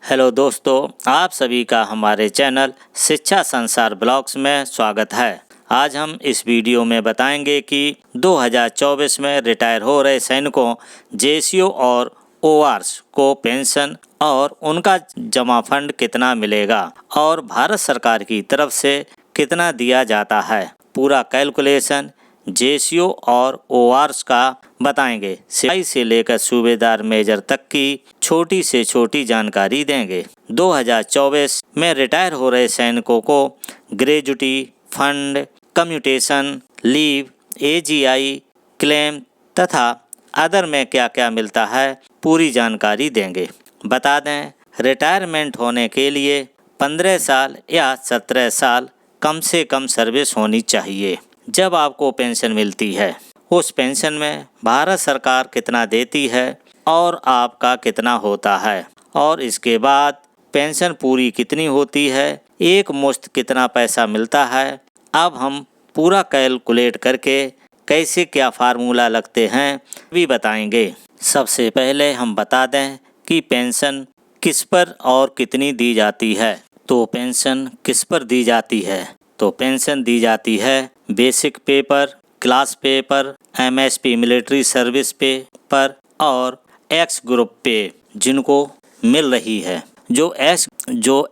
Hello दोस्तों, आप सभी का हमारे चैनल शिक्षा संसार ब्लॉग्स में स्वागत है। आज हम इस वीडियो में बताएंगे कि 2024 में रिटायर हो रहे सैनिकों जेसीओ और ओआरएस को पेंशन और उनका जमा फंड कितना मिलेगा और भारत सरकार की तरफ से कितना दिया जाता है। पूरा कैलकुलेशन जेसीओ और ओआरएस का बताएंगे। सिपाही से लेकर सूबेदार मेजर तक की छोटी से छोटी जानकारी देंगे। 2024 में रिटायर हो रहे सैनिकों को gratuity fund, commutation, leave, AGI, claim तथा अदर में क्या क्या मिलता है, पूरी जानकारी देंगे। बता दें, रिटायरमेंट होने के लिए 15 साल या 17 साल कम से कम सर्विस होनी चाहिए। जब आपको पेंशन मिलती है, उस पेंशन में भारत सरकार कितना देती है और आपका कितना होता है, और इसके बाद पेंशन पूरी कितनी होती है, एक मुश्त कितना पैसा मिलता है। अब हम पूरा कैलकुलेट करके कैसे क्या फार्मूला लगते हैं भी बताएंगे। सबसे पहले हम बता दें कि पेंशन किस पर और कितनी दी जाती है। तो पेंशन किस पर दी जाती है? तो पेंशन दी जाती है बेसिक पे पर, क्लास पे पर, एमएसपी मिलिट्री सर्विस पे पर और एक्स ग्रुप पे जिनको मिल रही है। जो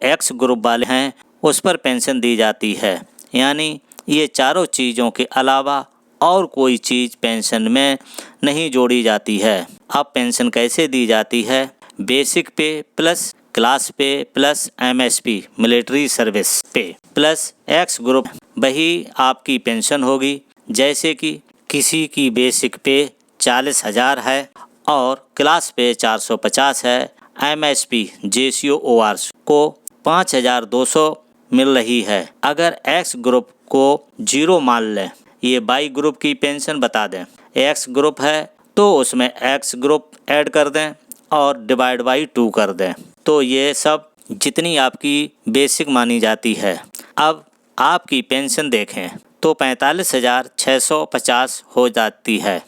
एक्स ग्रुप वाले हैं उस पर पेंशन दी जाती है। यानी ये चारों चीज़ों के अलावा और कोई चीज़ पेंशन में नहीं जोड़ी जाती है। अब पेंशन कैसे दी जाती है? बेसिक पे प्लस क्लास पे प्लस एमएसपी मिलिट्री सर्विस पे प्लस एक्स ग्रुप, वही आपकी पेंशन होगी। जैसे कि किसी की बेसिक पे 40,000 है और क्लास पे 450 है, एमएसपी जेसीओ ओआरएस को 5,200 मिल रही है। अगर एक्स ग्रुप को 0 मान लें, ये वाई ग्रुप की पेंशन बता दें। एक्स ग्रुप है तो उसमें एक्स ग्रुप ऐड कर दें और डिवाइड बाई 2 कर दें, तो ये सब जितनी आपकी बेसिक मानी जाती है। अब आपकी पेंशन देखें तो 45,650 हो जाती है।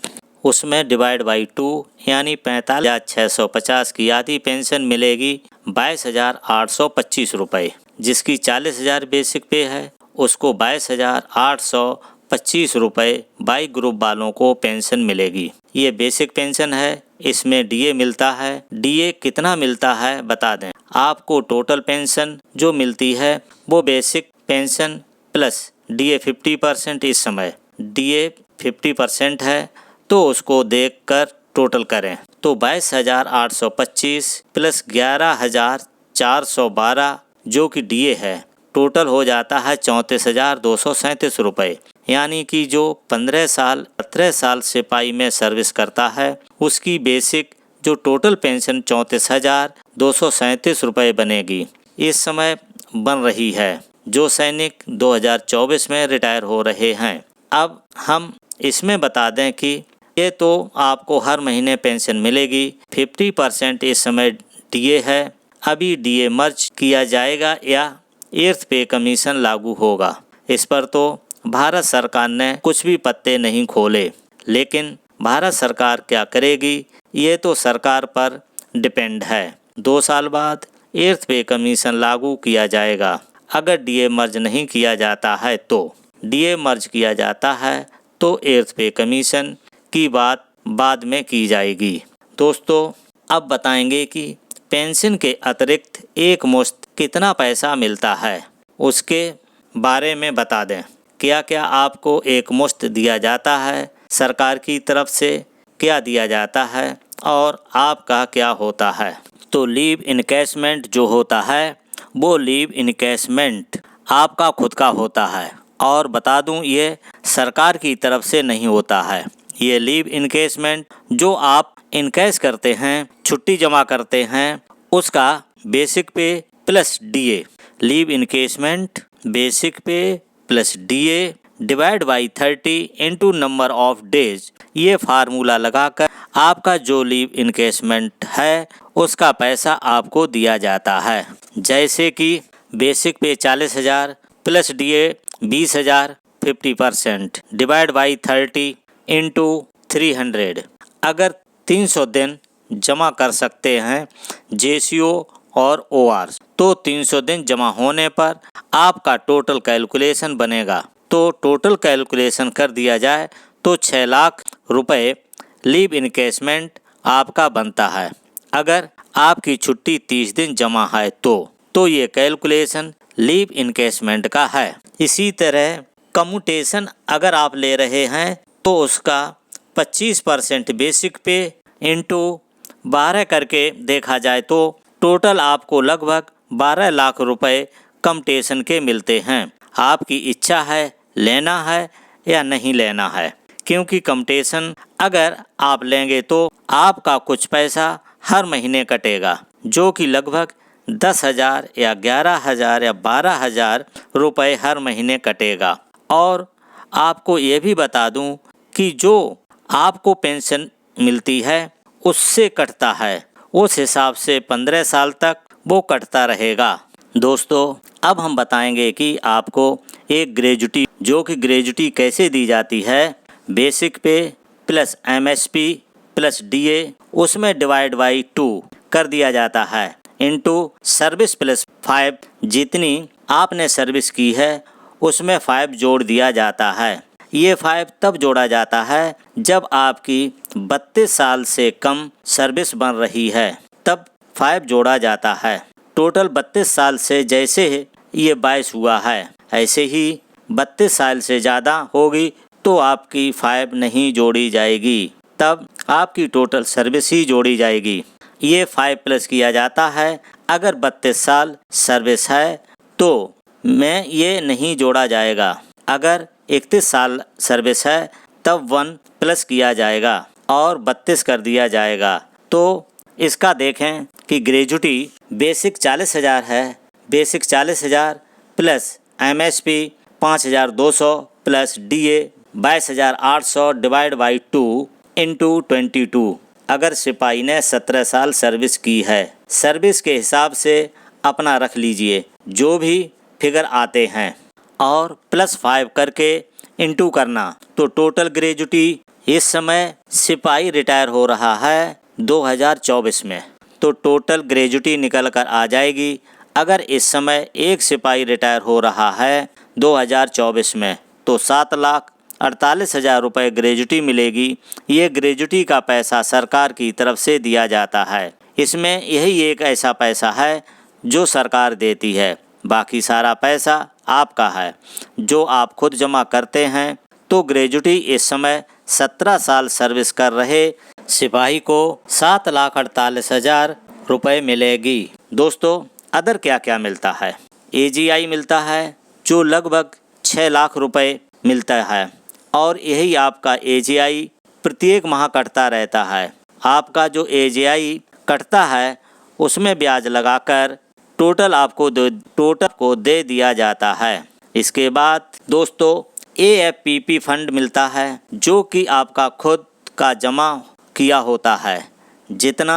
उसमें डिवाइड बाई 2 यानी 45,650 की आधी पेंशन मिलेगी 22,825 रुपये। जिसकी 40,000 बेसिक पे है उसको 22,825 रुपये बाई ग्रुप वालों को पेंशन मिलेगी। ये बेसिक पेंशन है, इसमें डीए मिलता है। डीए कितना मिलता है बता दें। आपको टोटल पेंशन जो मिलती है वो बेसिक पेंशन प्लस डीए 50%, इस समय डीए 50% है तो उसको देखकर टोटल करें तो 22,825 प्लस 11,412 जो कि डीए है, टोटल हो जाता है 34,237 रुपये। यानी कि जो 15 साल 17 साल सिपाही में सर्विस करता है उसकी बेसिक जो टोटल पेंशन 34,237 रुपये बनेगी। इस समय बन रही है जो सैनिक 2024 में रिटायर हो रहे हैं। अब हम इसमें बता दें कि ये तो आपको हर महीने पेंशन मिलेगी। 50% इस समय डीए है। अभी डीए मर्ज किया जाएगा या एर्थ पे कमीशन लागू होगा, इस पर तो भारत सरकार ने कुछ भी पत्ते नहीं खोले। लेकिन भारत सरकार क्या करेगी ये तो सरकार पर डिपेंड है। 2 साल बाद एर्थ पे कमीशन लागू किया जाएगा। अगर डीए मर्ज नहीं किया जाता है तो डीए मर्ज किया जाता है तो एर्थ पे कमीशन की बात बाद में की जाएगी। दोस्तों, अब बताएंगे कि पेंशन के अतिरिक्त एक मुश्त कितना पैसा मिलता है, उसके बारे में बता दें। क्या क्या आपको एक मुश्त दिया जाता है, सरकार की तरफ से क्या दिया जाता है और आपका क्या होता है। तो लीव इनकैशमेंट जो होता है वो लीव इनकैशमेंट आपका खुद का होता है, और बता दूं ये सरकार की तरफ से नहीं होता है। ये लीव इनकैशमेंट जो आप इनकैश करते हैं, छुट्टी जमा करते हैं, उसका basic pay plus DA, leave encashment basic pay plus DA divide by 30 into number of days, ये फार्मूला लगाकर आपका जो लीव इनकैशमेंट है उसका पैसा आपको दिया जाता है। जैसे कि बेसिक पे 40,000 plus DA 20,000, 50% divide by 30 into 300। अगर 300 दिन जमा कर सकते हैं जेसीओ और OR। तो 300 दिन जमा होने पर आपका टोटल कैलकुलेशन बनेगा। तो टोटल कैलकुलेशन कर दिया जाए तो 6 लाख रुपए लीव इनकेसमेंट आपका बनता है। अगर आपकी छुट्टी 30 दिन जमा है तो ये कैलकुलेशन लीव इनकेसमेंट का है। इसी तरह कम्यूटेशन अगर आप ले रहे हैं तो उसका 25% बेसिक पे इंटू 12 करके देखा जाए तो टोटल आपको लगभग 12 लाख रुपए कम्यूटेशन के मिलते हैं। आपकी इच्छा है लेना है या नहीं लेना है, क्योंकि कम्यूटेशन अगर आप लेंगे तो आपका कुछ पैसा हर महीने कटेगा, जो कि लगभग 10,000 या 11,000 या 12,000 रुपये हर महीने कटेगा। और आपको ये भी बता दूं कि जो आपको पेंशन मिलती है उससे कटता है, उस हिसाब से 15 साल तक वो कटता रहेगा। दोस्तों, अब हम बताएंगे कि आपको एक ग्रेजुटी, जो कि ग्रेजुटी कैसे दी जाती है, basic pay plus MSP plus DA, उसमें डिवाइड बाई 2 कर दिया जाता है इनटू सर्विस प्लस 5। जितनी आपने सर्विस की है उसमें 5 जोड़ दिया जाता है। ये 5 तब जोड़ा जाता है जब आपकी 32 साल से कम सर्विस बन रही है, तब 5 जोड़ा जाता है। टोटल 32 साल से जैसे ये 22 हुआ है, ऐसे ही 32 साल से ज़्यादा होगी तो आपकी 5 नहीं जोड़ी जाएगी, तब आपकी टोटल सर्विस ही जोड़ी जाएगी। ये 5 प्लस किया जाता है। अगर 32 साल सर्विस है तो में ये नहीं जोड़ा जाएगा। अगर 31 साल सर्विस है तब 1 प्लस किया जाएगा और 32 कर दिया जाएगा। तो इसका देखें कि ग्रेजुटी बेसिक 40,000 है, basic 40,000 plus MSP 5,200 plus DA 22,800 divide by 2 into 22। अगर सिपाही ने 17 साल सर्विस की है, सर्विस के हिसाब से अपना रख लीजिए जो भी फिगर आते हैं और प्लस 5 करके इंटू करना, तो टोटल ग्रेजुटी इस समय सिपाही रिटायर हो रहा है 2024 में, तो टोटल ग्रेजुटी निकल कर आ जाएगी। अगर इस समय एक सिपाही रिटायर हो रहा है 2024 में तो 7,48,000 रुपये ग्रेजुटी मिलेगी। ये ग्रेजुटी का पैसा सरकार की तरफ से दिया जाता है। इसमें यही एक ऐसा पैसा है जो सरकार देती है, बाकी सारा पैसा आपका है जो आप खुद जमा करते हैं। तो ग्रेजुटी इस समय 17 साल सर्विस कर रहे सिपाही को 7,48,000 रुपये मिलेगी। दोस्तों, अदर क्या क्या मिलता है? AGI मिलता है जो लगभग 6 लाख रुपये मिलता है और यही आपका AGI प्रत्येक माह कटता रहता है। आपका जो AGI कटता है उसमें ब्याज लगाकर टोटल आपको दे दिया जाता है। इसके बाद दोस्तों AFPP फंड मिलता है जो कि आपका खुद का जमा किया होता है, जितना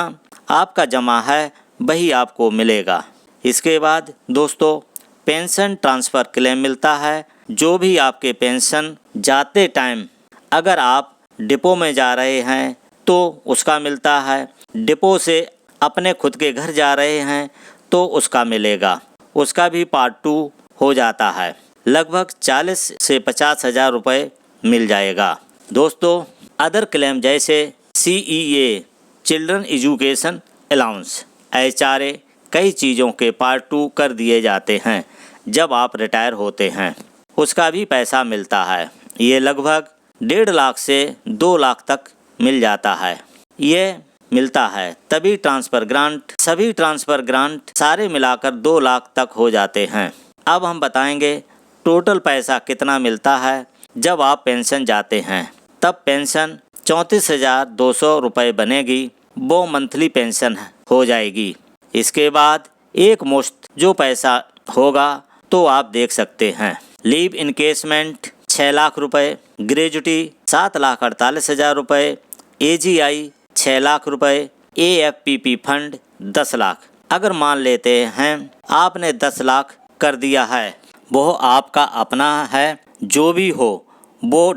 आपका जमा है वही आपको मिलेगा। इसके बाद दोस्तों पेंशन ट्रांसफ़र क्लेम मिलता है, जो भी आपके पेंशन जाते टाइम अगर आप डिपो में जा रहे हैं तो उसका मिलता है, डिपो से अपने खुद के घर जा रहे हैं तो उसका मिलेगा, उसका भी पार्ट 2 हो जाता है। लगभग 40 से 50,000 रुपये मिल जाएगा। दोस्तों अदर क्लेम जैसे CEA children education allowance, HRA, कई चीज़ों के पार्ट 2 कर दिए जाते हैं जब आप रिटायर होते हैं, उसका भी पैसा मिलता है। ये लगभग 1.5 लाख से 2 लाख तक मिल जाता है। ये मिलता है तभी ट्रांसफ़र ग्रांट, सभी ट्रांसफ़र ग्रांट सारे मिलाकर 2 लाख तक हो जाते हैं। अब हम बताएंगे टोटल पैसा कितना मिलता है जब आप पेंशन जाते हैं। तब पेंशन 34,200 रुपये बनेगी, वो मंथली पेंशन हो जाएगी। इसके बाद एक मुश्त जो पैसा होगा तो आप देख सकते हैं। लीव इनकेसमेंट 6 लाख रुपये, ग्रेजुटी 7,48,000 रुपये, AGI 6 लाख रुपये, AFPP फंड 10 लाख। अगर मान लेते हैं आपने 10 लाख कर दिया है, वो आपका अपना है, जो भी हो वो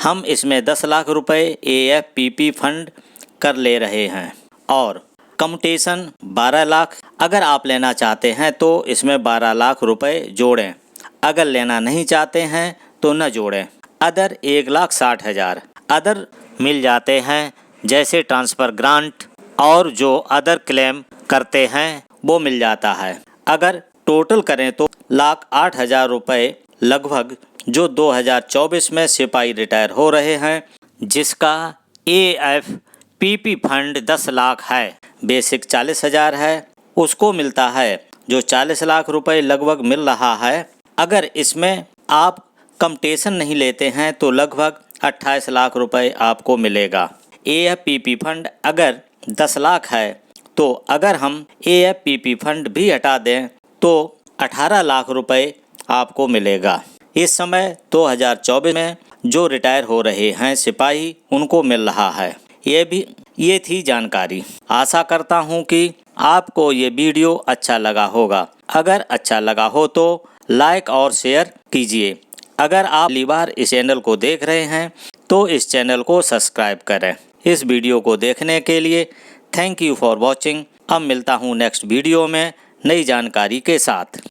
हम इसमें 10 लाख रुपए AFPP फंड कर ले रहे हैं और कम्यूटेशन 12 लाख। अगर आप लेना चाहते हैं तो इसमें 12 लाख रुपए जोड़ें, अगर लेना नहीं चाहते हैं तो न जोड़ें। अदर 1,60,000 अदर मिल जाते हैं, जैसे ट्रांसफ़र ग्रांट और जो अदर क्लेम करते हैं वो मिल जाता है। अगर टोटल करें तो 1,08,000 रुपये लगभग जो 2024 में सिपाही रिटायर हो रहे हैं, जिसका AFPP फंड 10 लाख है, बेसिक 40,000 है, उसको मिलता है जो 40 लाख रुपए लगभग मिल रहा है। अगर इसमें आप कम्यूटेशन नहीं लेते हैं तो लगभग 28 लाख रुपए आपको मिलेगा। AFPP फंड अगर 10 लाख है तो अगर हम AFPP फंड भी हटा दें तो 18 लाख रुपए आपको मिलेगा। इस समय 2024 में जो रिटायर हो रहे हैं सिपाही, उनको मिल रहा है। ये थी जानकारी। आशा करता हूँ कि आपको ये वीडियो अच्छा लगा होगा। अगर अच्छा लगा हो तो लाइक और शेयर कीजिए। अगर आप पहली बार इस चैनल को देख रहे हैं तो इस चैनल को सब्सक्राइब करें। इस वीडियो को देखने के लिए थैंक यू फॉर वॉचिंग। अब मिलता हूँ नेक्स्ट वीडियो में नई जानकारी के साथ।